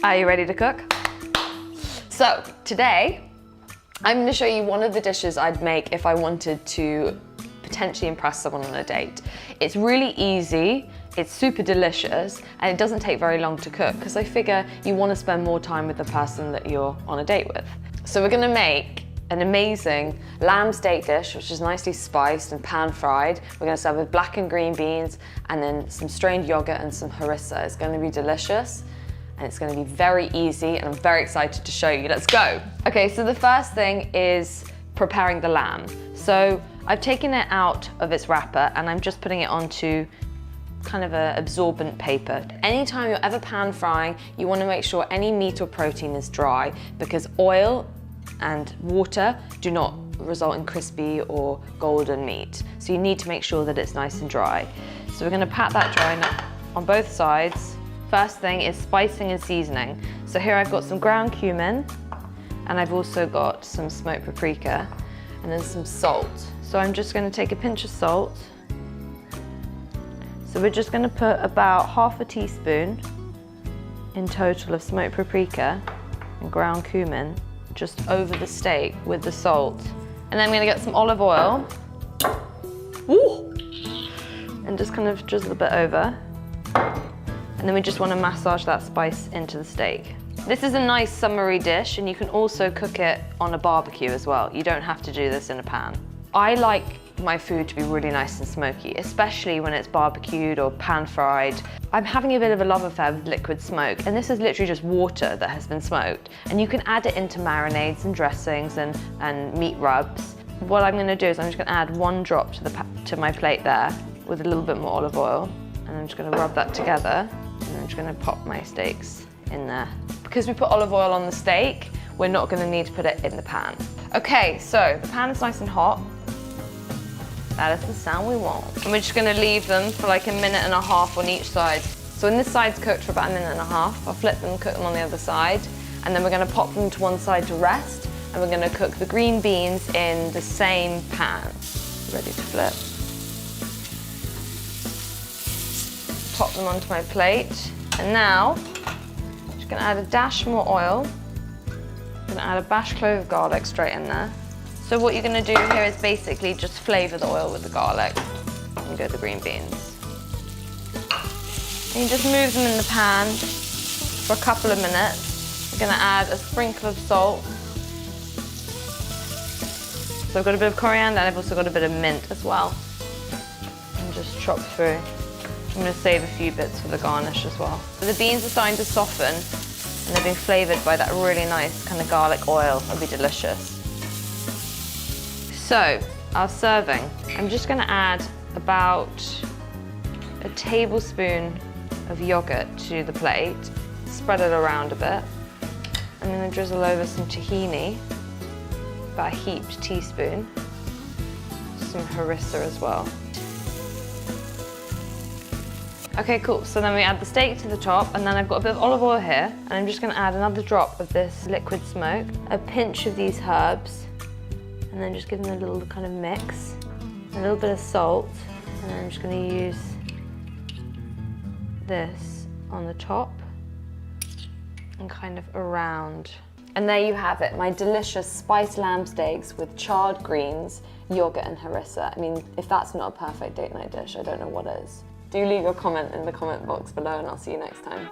Are you ready to cook? So today, I'm going to show you one of the dishes I'd make if I wanted to potentially impress someone on a date. It's really easy, it's super delicious, and it doesn't take very long to cook because I figure you want to spend more time with the person that you're on a date with. So we're going to make an amazing lamb steak dish, which is nicely spiced and pan fried. We're going to serve with black and green beans and then some strained yogurt and some harissa. It's going to be delicious. And it's going to be very easy, and I'm very excited to show you. Let's go. Okay, so the first thing is preparing the lamb. So I've taken it out of its wrapper and I'm just putting it onto kind of an absorbent paper. Anytime you're ever pan frying, you want to make sure any meat or protein is dry, because oil and water do not result in crispy or golden meat. So you need to make sure that it's nice and dry. So we're going to pat that dry now on both sides. First thing is spicing and seasoning. So here I've got some ground cumin, and I've also got some smoked paprika, and then some salt. So I'm just going to take a pinch of salt. So we're just going to put about half a teaspoon in total of smoked paprika and ground cumin just over the steak with the salt. And then I'm going to get some olive oil. Ooh. And just kind of drizzle a bit over. And then we just want to massage that spice into the steak. This is a nice summery dish, and you can also cook it on a barbecue as well. You don't have to do this in a pan. I like my food to be really nice and smoky, especially when it's barbecued or pan fried. I'm having a bit of a love affair with liquid smoke, and this is literally just water that has been smoked. And you can add it into marinades and dressings and meat rubs. What I'm going to do is I'm just going to add one drop to my plate there with a little bit more olive oil, and I'm just going to rub that together. And I'm just going to pop my steaks in there. Because we put olive oil on the steak, we're not going to need to put it in the pan. Okay, so the pan is nice and hot. That is the sound we want. And we're just going to leave them for like a minute and a half on each side. So when this side's cooked for about a minute and a half, I'll flip them and cook them on the other side. And then we're going to pop them to one side to rest. And we're going to cook the green beans in the same pan. Ready to flip. Pop them onto my plate, and now I'm just going to add a dash more oil. I'm going to add a bashed clove of garlic straight in there. So what you're going to do here is basically just flavour the oil with the garlic and go the green beans. And you just move them in the pan for a couple of minutes. We're going to add a sprinkle of salt. So I've got a bit of coriander, and I've also got a bit of mint as well. And just chop through. I'm going to save a few bits for the garnish as well. So the beans are starting to soften, and they're being flavoured by that really nice kind of garlic oil. It'll be delicious. So, our serving. I'm just going to add about a tablespoon of yogurt to the plate. Spread it around a bit. I'm going to drizzle over some tahini, about a heaped teaspoon. Some harissa as well. Okay, cool, so then we add the steak to the top, and then I've got a bit of olive oil here, and I'm just going to add another drop of this liquid smoke, a pinch of these herbs, and then just give them a little kind of mix, a little bit of salt, and then I'm just going to use this on the top and kind of around. And there you have it, my delicious spiced lamb steaks with charred greens, yogurt and harissa. I mean, if that's not a perfect date night dish, I don't know what is. Do leave your comment in the comment box below, and I'll see you next time.